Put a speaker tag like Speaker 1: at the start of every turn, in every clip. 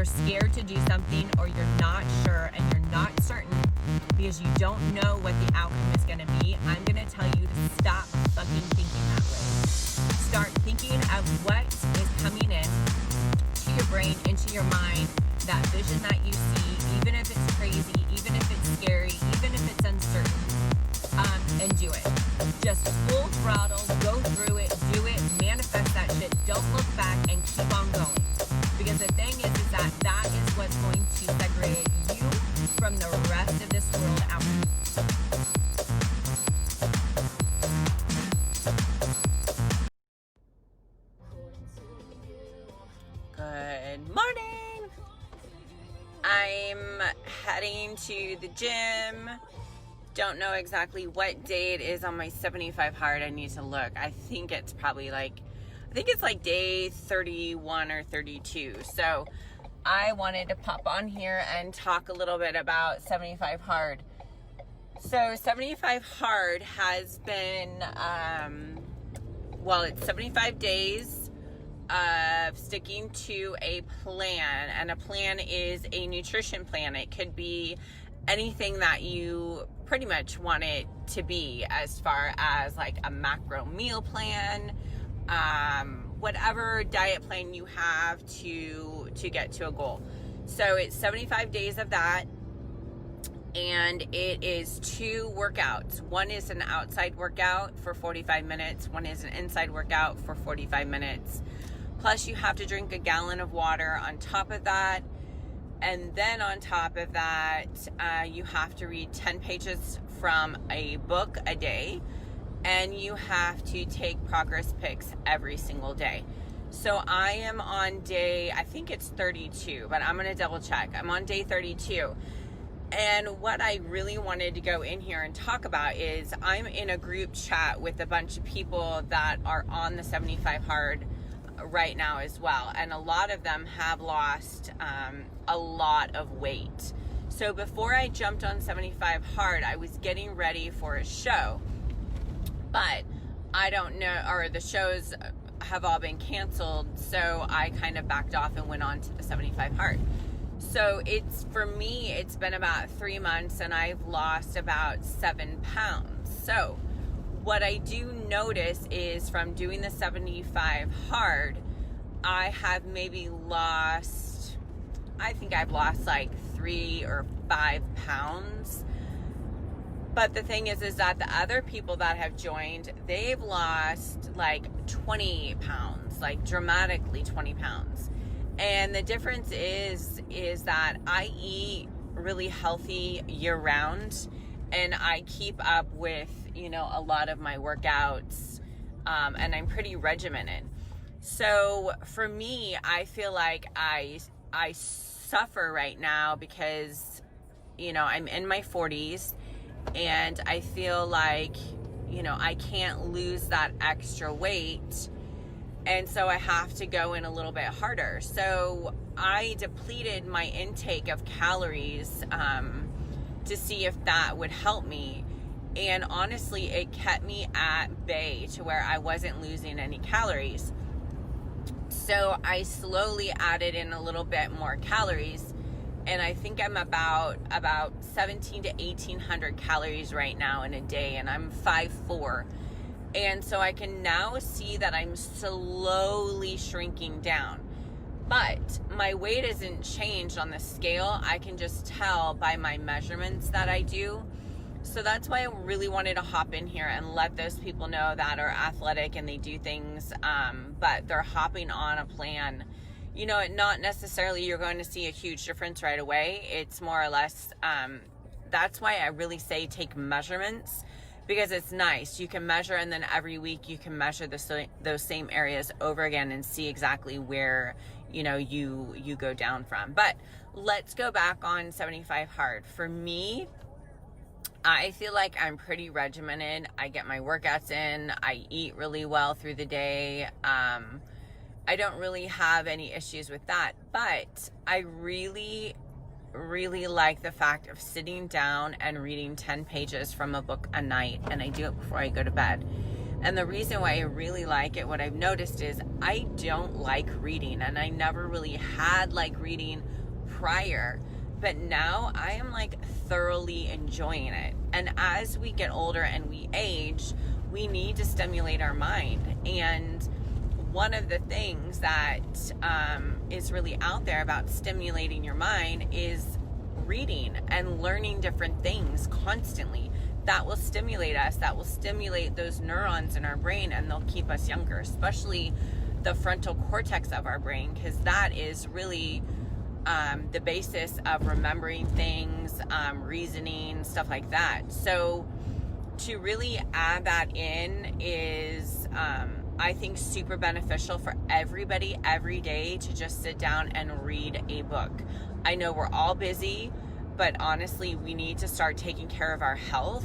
Speaker 1: you're scared to do something, or you're not sure and you're not certain because you don't know what the outcome is going to be, I'm going to tell you to stop fucking thinking that way. Start thinking of what is coming in to your brain, into your mind, that vision that you see, even if it's crazy, even if it's scary, even if it's uncertain, and do it. Just full throttle, go through it, do it, manifest that shit, don't look back, and keep on going. Because the thing is that is what's going to segregate you from the rest of this world out there. Good morning! I'm heading to the gym. Don't know exactly what day it is on my 75 hard. I need to look. I think it's probably like day 31 or 32. So I wanted to pop on here and talk a little bit about 75 hard. So 75 hard has been, it's 75 days of sticking to a plan, and a plan is a nutrition plan. It could be anything that you pretty much want it to be, as far as like a macro meal plan, whatever diet plan you have to get to a goal. So it's 75 days of that, and it is 2 workouts. One is an outside workout for 45 minutes. One is an inside workout for 45 minutes. Plus you have to drink a gallon of water on top of that. And then on top of that, you have to read 10 pages from a book a day, and you have to take progress pics every single day. So I am on day, I think it's 32, but I'm going to double check. I'm on day 32. And what I really wanted to go in here and talk about is I'm in a group chat with a bunch of people that are on the 75 hard right now as well, and a lot of them have lost a lot of weight. So before I jumped on 75 hard, I was getting ready for a show, but I don't know, or the shows have all been canceled, so I kind of backed off and went on to the 75 hard. So for me, it's been about 3 months, and I've lost about 7 pounds. So what I do notice is from doing the 75 hard, I have maybe lost, I think I've lost like 3 or 5 pounds. But the thing is that the other people that have joined, they've lost like 20 pounds, like dramatically 20 pounds. And the difference is that I eat really healthy year round, and I keep up with, a lot of my workouts, and I'm pretty regimented. So for me, I feel like I suffer right now because, I'm in my 40s, and I feel like, I can't lose that extra weight. And so I have to go in a little bit harder. So I depleted my intake of calories to see if that would help me. And honestly, it kept me at bay to where I wasn't losing any calories. So I slowly added in a little bit more calories. And I think I'm about 17 to 1800 calories right now in a day. And I'm 5'4". And so I can now see that I'm slowly shrinking down. But my weight isn't changed on the scale. I can just tell by my measurements that I do. So that's why I really wanted to hop in here and let those people know that are athletic and they do things, but they're hopping on a plan. Not necessarily you're going to see a huge difference right away. It's more or less, that's why I really say take measurements, because it's nice. You can measure, and then every week you can measure those same areas over again and see exactly where, you go down from. But let's go back on 75 hard. For me, I feel like I'm pretty regimented. I get my workouts in. I eat really well through the day. I don't really have any issues with that, but I really like the fact of sitting down and reading 10 pages from a book a night, and I do it before I go to bed. And the reason why I really like it, what I've noticed is I don't like reading, and I never really had like reading prior, but now I am like thoroughly enjoying it. And as we get older and we age, we need to stimulate our mind. And one of the things that is really out there about stimulating your mind is reading and learning different things constantly. That will stimulate us, that will stimulate those neurons in our brain, and they'll keep us younger, especially the frontal cortex of our brain, because that is really the basis of remembering things, reasoning, stuff like that. So to really add that in is, I think, super beneficial for everybody every day to just sit down and read a book. I know we're all busy, but honestly, we need to start taking care of our health,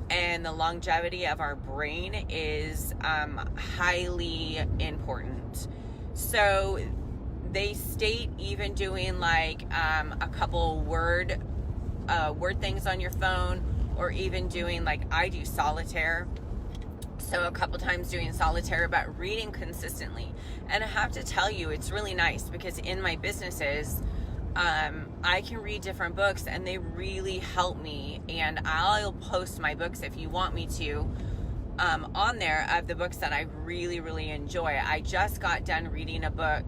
Speaker 1: and the longevity of our brain is highly important. So they state even doing like a couple word things on your phone, or even doing like I do solitaire. So a couple times doing solitaire, but reading consistently. And I have to tell you, it's really nice because in my businesses, I can read different books and they really help me. And I'll post my books if you want me to on there of the books that I really, really enjoy. I just got done reading a book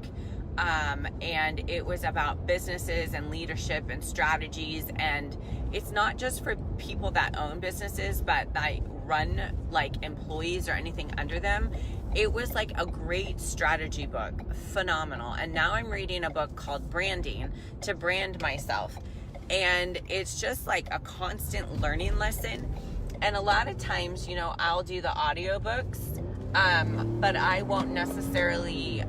Speaker 1: and it was about businesses and leadership and strategies. And it's not just for people that own businesses, but that run like employees or anything under them. It was like a great strategy book, phenomenal. And now I'm reading a book called Branding, to brand myself. And it's just like a constant learning lesson. And a lot of times, you know, I'll do the audiobooks, but I won't necessarily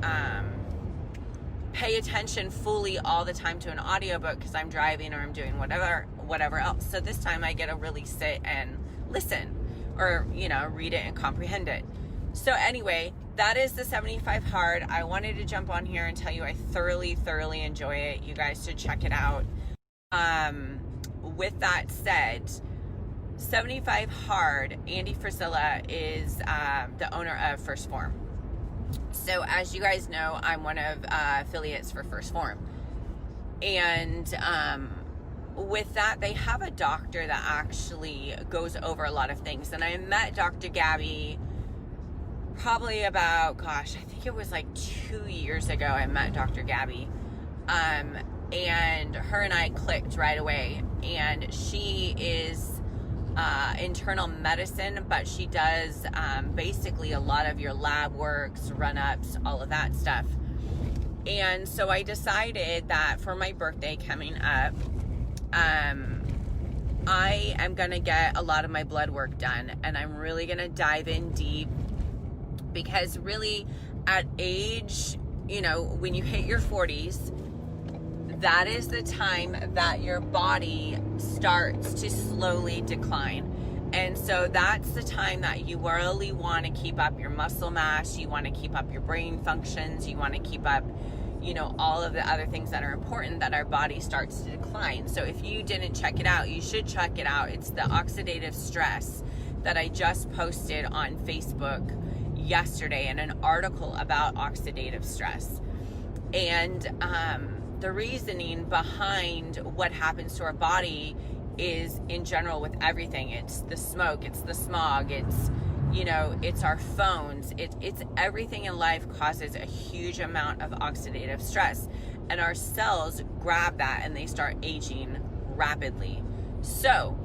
Speaker 1: pay attention fully all the time to an audiobook because I'm driving or I'm doing whatever else. So this time I get to really sit and listen, or, you know, read it and comprehend it. So anyway, that is the 75 Hard. I wanted to jump on here and tell you I thoroughly enjoy it. You guys should check it out. With that said, 75 Hard, Andy Frisella is the owner of 1st Phorm. So as you guys know, I'm one of affiliates for 1st Phorm. And with that, they have a doctor that actually goes over a lot of things. And I met Dr. Gabby probably about, I think it was like 2 years ago. I met Dr. Gabby. And her and I clicked right away. And she is internal medicine, but she does basically a lot of your lab works, run-ups, all of that stuff. And so I decided that for my birthday coming up, I am going to get a lot of my blood work done, and I'm really going to dive in deep, because really at age, you know, when you hit your 40s, that is the time that your body starts to slowly decline. And so that's the time that you really want to keep up your muscle mass, you want to keep up your brain functions, you want to keep up, you know, all of the other things that are important, that our body starts to decline. So if you didn't check it out, you should check it out. It's the oxidative stress that I just posted on Facebook yesterday in an article about oxidative stress. And the reasoning behind what happens to our body is in general with everything. It's the smoke, it's the smog, it's, you know, it's our phones, it's everything in life causes a huge amount of oxidative stress, and our cells grab that and they start aging rapidly. So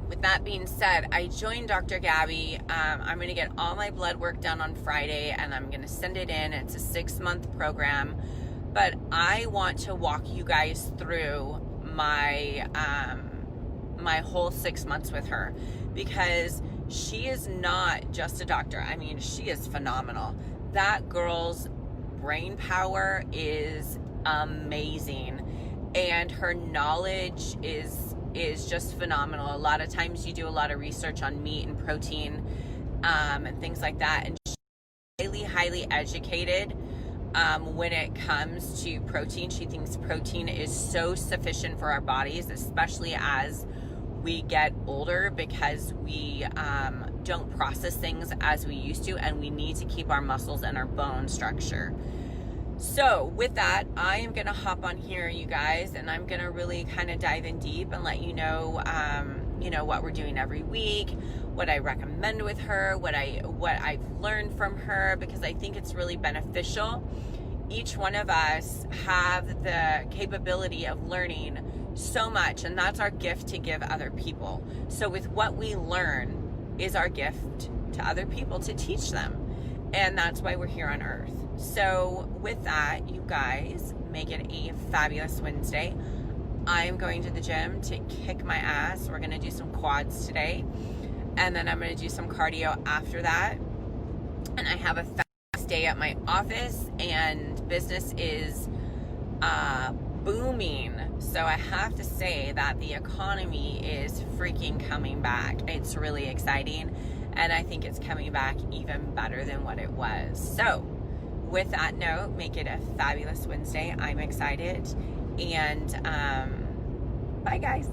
Speaker 1: with that being said, I joined Dr. Gabby. I'm going to get all my blood work done on Friday, and I'm going to send it in. It's a 6-month program, but I want to walk you guys through my my whole 6 months with her, because she is not just a doctor. I mean, she is phenomenal. That girl's brain power is amazing, and her knowledge is just phenomenal. A lot of times you do a lot of research on meat and protein and things like that, and she's highly educated when it comes to protein. She thinks protein is so sufficient for our bodies, especially as we get older because we don't process things as we used to, and we need to keep our muscles and our bone structure. So with that, I am going to hop on here, you guys, and I'm going to really kind of dive in deep and let you know, what we're doing every week, what I recommend with her, what I've learned from her, because I think it's really beneficial. Each one of us have the capability of learning so much, and that's our gift to give other people. So with what we learn is our gift to other people to teach them. And that's why we're here on earth. So with that, you guys, make it a fabulous Wednesday. I'm going to the gym to kick my ass. We're going to do some quads today. And then I'm going to do some cardio after that. And I have a fast day at my office, and business is booming. So I have to say that the economy is freaking coming back. It's really exciting. And I think it's coming back even better than what it was. So with that note, make it a fabulous Wednesday. I'm excited. And bye, guys.